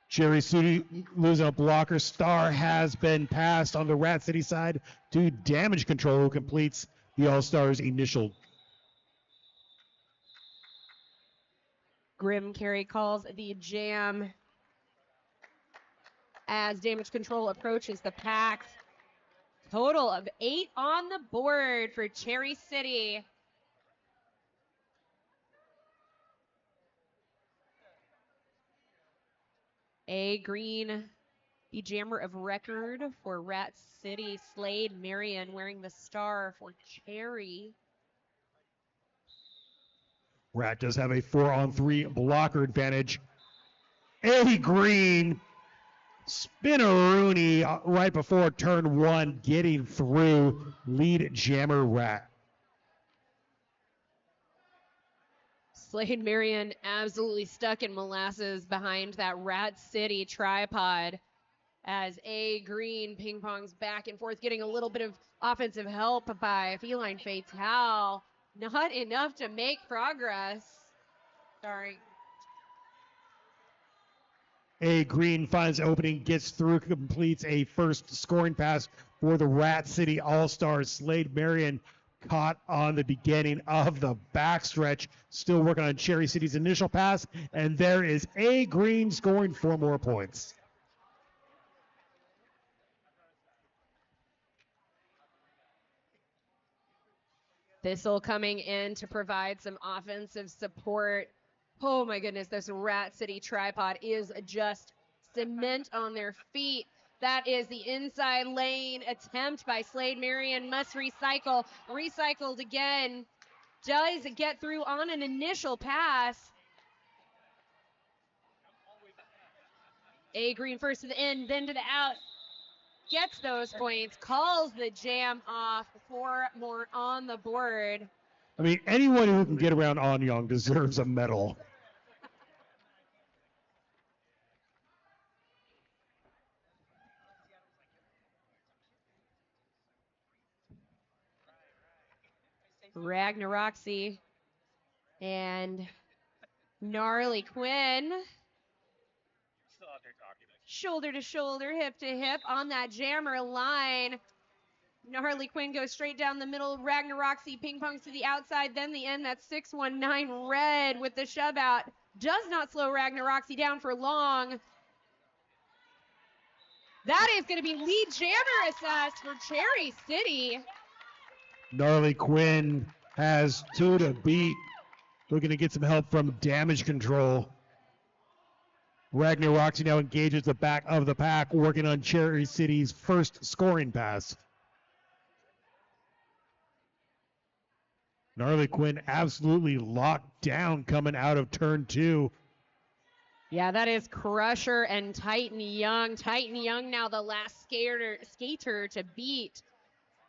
Cherry City losing a blocker. Star has been passed on the Rat City side to Damage Control, who completes the All-Stars initial. Grim Carey calls the jam as Damage Control approaches the pack. Total of 8 on the board for Cherry City. A Green, the jammer of record for Rat City. Slade Marion wearing the star for Cherry. Rat does have a 4-on-3 blocker advantage. A Green, spin-a-rooney right before turn 1, getting through lead jammer Rat. Slade Marion absolutely stuck in molasses behind that Rat City tripod as A Green ping-pongs back and forth, getting a little bit of offensive help by Feline Fatale. Not enough to make progress. Sorry. A Green finds opening, gets through, completes a first scoring pass for the Rat City All-Stars. Slade Marion caught on the beginning of the backstretch. Still working on Cherry City's initial pass, and there is A Green scoring 4 more points. Thistle coming in to provide some offensive support. Oh my goodness, this Rat City tripod is just cement on their feet. That is the inside lane attempt by Slade Marion. Must recycle. Recycled again. Does get through on an initial pass. A Green first to the in, then to the out. Gets those points, calls the jam off. 4 more on the board. I mean, anyone who can get around Anyang deserves a medal. Ragnaroxy and Gnarly Quinn. Shoulder to shoulder, hip to hip on that jammer line. Gnarly Quinn goes straight down the middle. Ragnaroxy ping-pongs to the outside, then the end. That's 619 Red with the shove out. Does not slow Ragnaroxy down for long. That is going to be lead jammer assessed for Cherry City. Gnarly Quinn has 2 to beat. Looking to get some help from Damage Control. Ragnar Roxy now engages the back of the pack, working on Cherry City's first scoring pass. Gnarly Quinn absolutely locked down coming out of turn 2. Yeah, that is Crusher and Titan Young. Titan Young now the last skater to beat.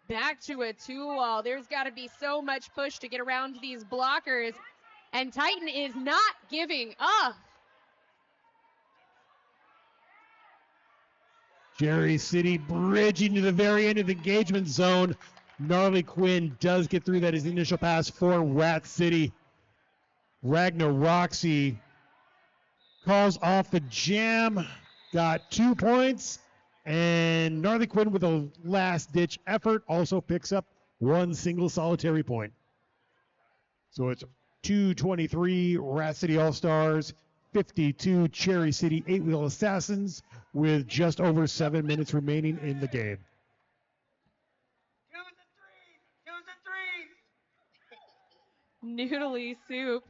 Back to a 2-wall. There's got to be so much push to get around these blockers. And Titan is not giving up. Cherry City bridging to the very end of the engagement zone. Gnarly Quinn does get through that his initial pass for Rat City. Ragnar Roxy calls off the jam, got 2 points, and Gnarly Quinn with a last-ditch effort also picks up 1 single solitary point. So it's 223 Rat City All-Stars, 52 Cherry City 8-Wheel Assassins, with just over 7 minutes remaining in the game. Noodly Soup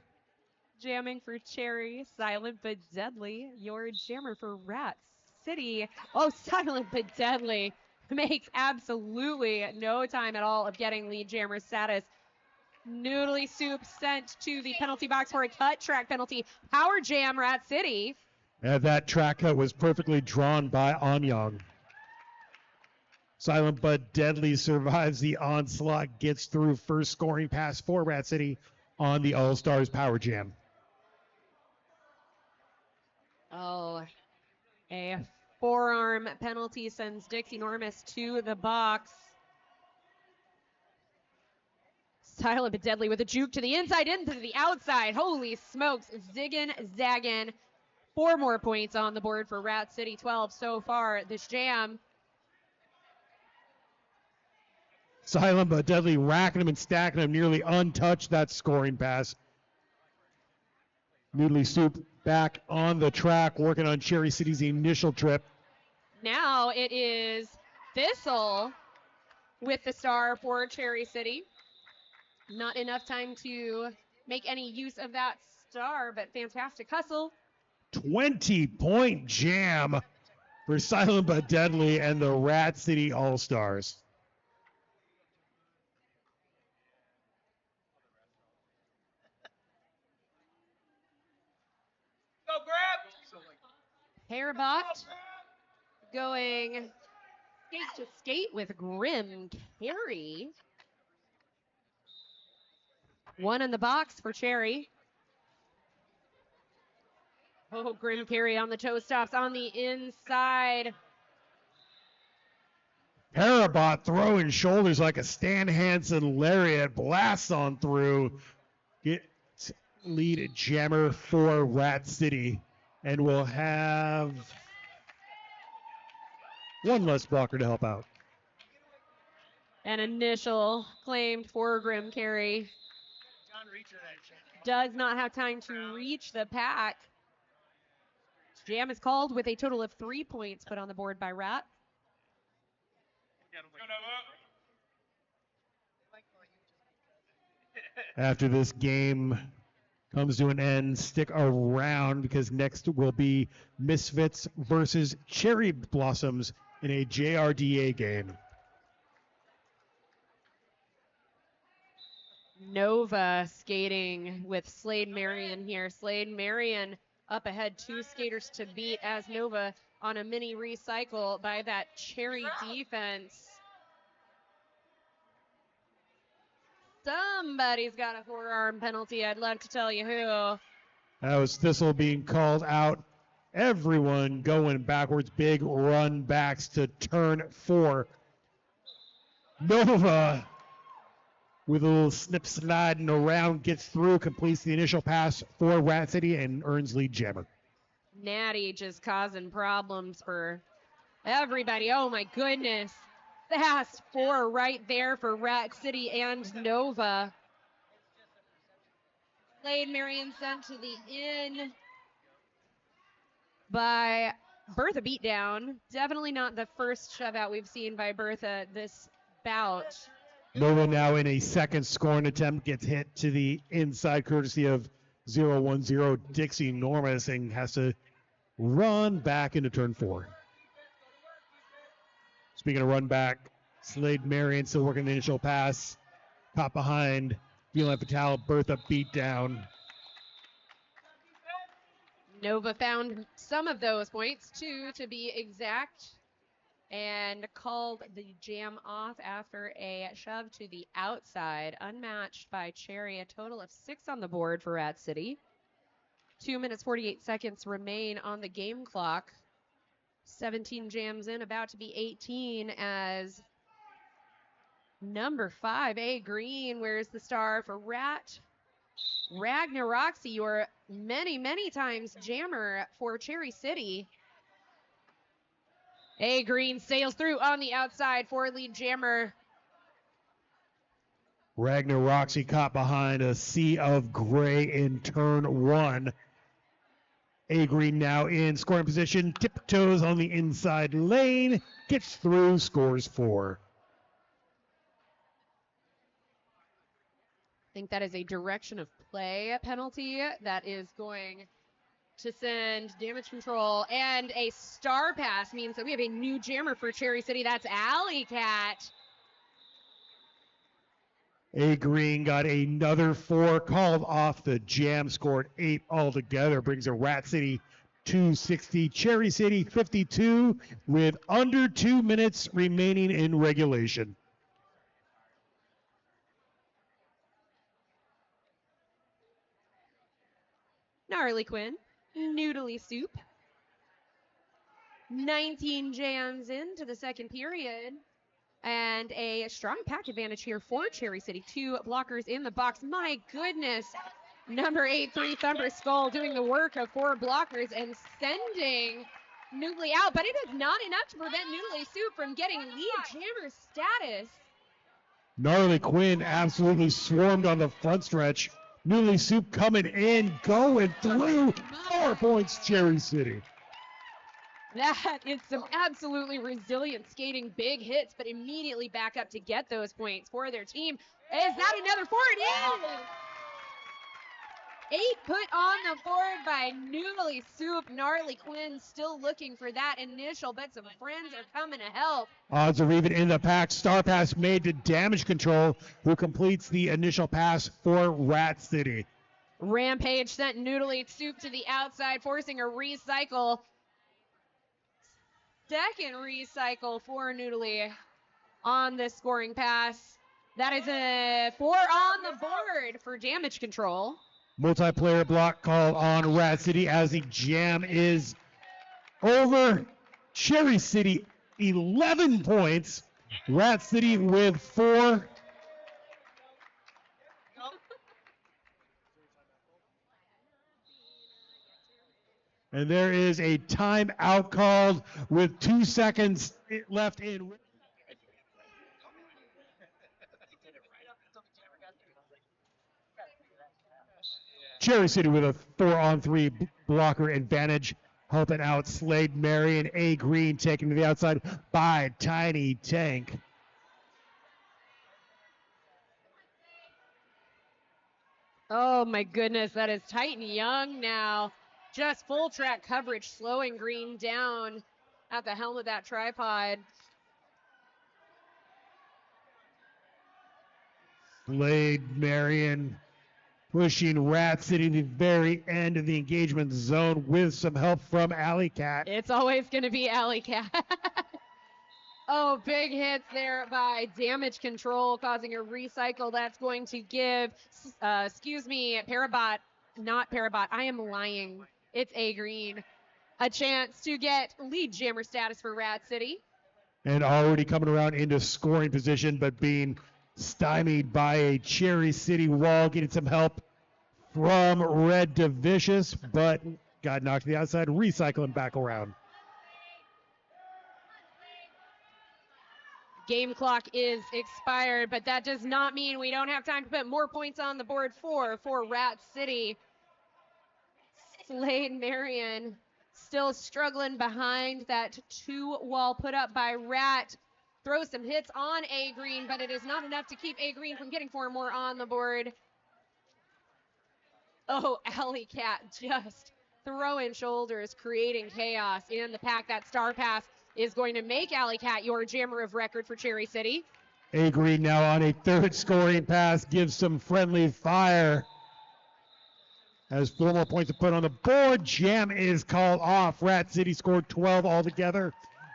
jamming for Cherry. Silent but deadly. Your jammer for Rat City. Oh, silent but deadly. Makes absolutely no time at all of getting lead jammer status. Noodly Soup sent to the penalty box for a cut track penalty. Power jam Rat City. And that track cut was perfectly drawn by Anyang. Silent but deadly survives the onslaught, gets through first scoring pass for Rat City on the All-Stars Power Jam. Oh, a forearm penalty sends Dixie Normus to the box. Silent but deadly with a juke to the inside, into the outside. Holy smokes, ziggin' zaggin'. 4 more points on the board for Rat City, 12 so far this jam. Silent but deadly racking him and stacking him, nearly untouched that scoring pass. Noodly Soup back on the track, working on Cherry City's initial trip. Now it is Thistle with the star for Cherry City. Not enough time to make any use of that star, but fantastic hustle. 20-point jam for Silent but Deadly and the Rat City All-Stars. Parabot going skate to skate with Grim Carry. 1 in the box for Cherry. Oh, Grim Carry on the toe stops on the inside. Parabot throwing shoulders like a Stan Hansen lariat, blasts on through. Gets lead jammer for Rat City. And we'll have 1 less blocker to help out. An initial claimed for Grim Carry. Does not have time to reach the pack. Jam is called with a total of 3 points put on the board by Rat. After this game comes to an end, stick around because next will be Misfits versus Cherry Blossoms in a JRDA game. Nova skating with Slade Marion here. Slade Marion up ahead, 2 skaters to beat as Nova on a mini recycle by that Cherry defense. Somebody's got a forearm penalty. I'd love to tell you who. That was Thistle being called out. Everyone going backwards. Big run backs to turn 4. Nova with a little snip sliding around, gets through, completes the initial pass for Rat City and earns lead jammer. Natty just causing problems for everybody. Oh my goodness. Fast 4 right there for Rat City and Nova. Slade Marion sent to the in by Bertha Beatdown. Definitely not the first shove out we've seen by Bertha this bout. Nova now in a second scoring attempt, gets hit to the inside courtesy of 0-1-0 Dixie Normus and has to run back into turn 4. Speaking of run back, Slade Marion still working the initial pass. Caught behind. Violent Fatale, Bertha beat down. Nova found some of those points, 2 to be exact, and called the jam off after a shove to the outside, unmatched by Cherry. A total of 6 on the board for Rat City. 2 minutes 48 seconds remain on the game clock. 17 jams in, about to be 18 as number 5, A Green, wears the star for Rat. Ragnar Roxy, your many times jammer for Cherry City. A Green sails through on the outside for lead jammer. Ragnar Roxy caught behind a sea of gray in turn 1. A Green now in scoring position, tiptoes on the inside lane, gets through, scores 4. I think that is a direction of play penalty that is going to send damage control, and a star pass means that we have a new jammer for Cherry City. That's Alley Cat. A Green got another 4 called off the jam, scored 8 altogether, brings a Rat City 260, Cherry City 52 with under 2 minutes remaining in regulation. Gnarly Quinn, Noodly Soup. 19 jams into the second period. And a strong pack advantage here for Cherry City. 2 blockers in the box. My goodness. Number 8, 3 Thumper Skull doing the work of 4 blockers and sending Noodly out. But it is not enough to prevent Noodly Soup from getting lead jammer status. Gnarly Quinn absolutely swarmed on the front stretch. Noodly Soup coming in, going through. 4 points, Cherry City. That is some absolutely resilient skating, big hits, but immediately back up to get those points for their team. Is that another 4? It is! 8 put on the board by Noodly Soup. Gnarly Quinn still looking for that initial, but some friends are coming to help. Odds are even in the pack. Star pass made to Damage Control, who completes the initial pass for Rat City. Rampage sent Noodly Soup to the outside, forcing a recycle. Second recycle for Noodly on this scoring pass. That is a 4 on the board for Damage Control. Multiplayer block called on Rat City as the jam is over. Cherry City 11 points. Rat City with 4. And there is a timeout called with 2 seconds left in. Cherry City with a 4-on-3 blocker advantage, helping out Slade Marion. A Green taken to the outside by Tiny Tank. Oh my goodness, that is Titan Young now. Just full track coverage, slowing Green down at the helm of that tripod. Slade Marion pushing Rat City to the very end of the engagement zone with some help from Alley Cat. It's always going to be Alley Cat. Oh, big hits there by Damage Control, causing a recycle. That's going to give, Parabot, not Parabot, I am lying. It's A Green. A chance to get lead jammer status for Rat City. And already coming around into scoring position, but being stymied by a Cherry City wall, getting some help from Red to Vicious, but got knocked to the outside, recycling back around. Game clock is expired, but that does not mean we don't have time to put more points on the board for Rat City. Slade Marion still struggling behind that 2-wall put up by Rat. Throw some hits on A Green, but it is not enough to keep A Green from getting 4 more on the board. Oh, Alley Cat just throwing shoulders, creating chaos in the pack. That star pass is going to make Alley Cat your jammer of record for Cherry City. A Green now on a third scoring pass, gives some friendly fire. Has 4 more points to put on the board. Jam is called off. Rat City scored 12 altogether.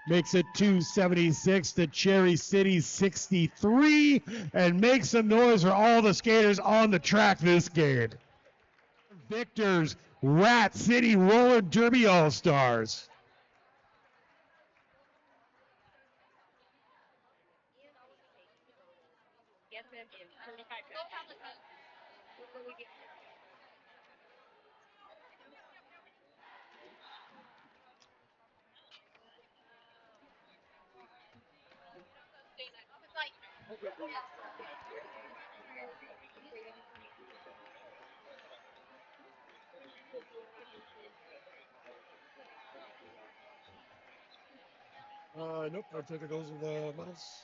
Makes it 276 to Cherry City 63. And makes some noise for all the skaters on the track this game. Victors, Rat City Roller Derby All-Stars. Nope, I think it goes with the mouse.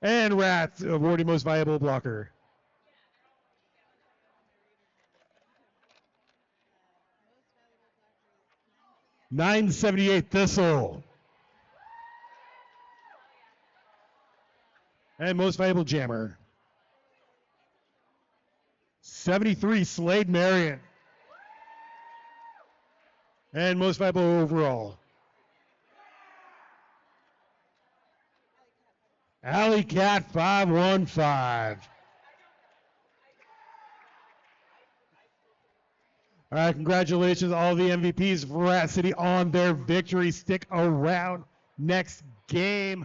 And Rat awarding most valuable blocker. .978 Thistle. And most valuable jammer. 73 Slade Marion. And most valuable overall. Alley Cat 515. All right, congratulations all the MVPs for Rat City on their victory. Stick around next game.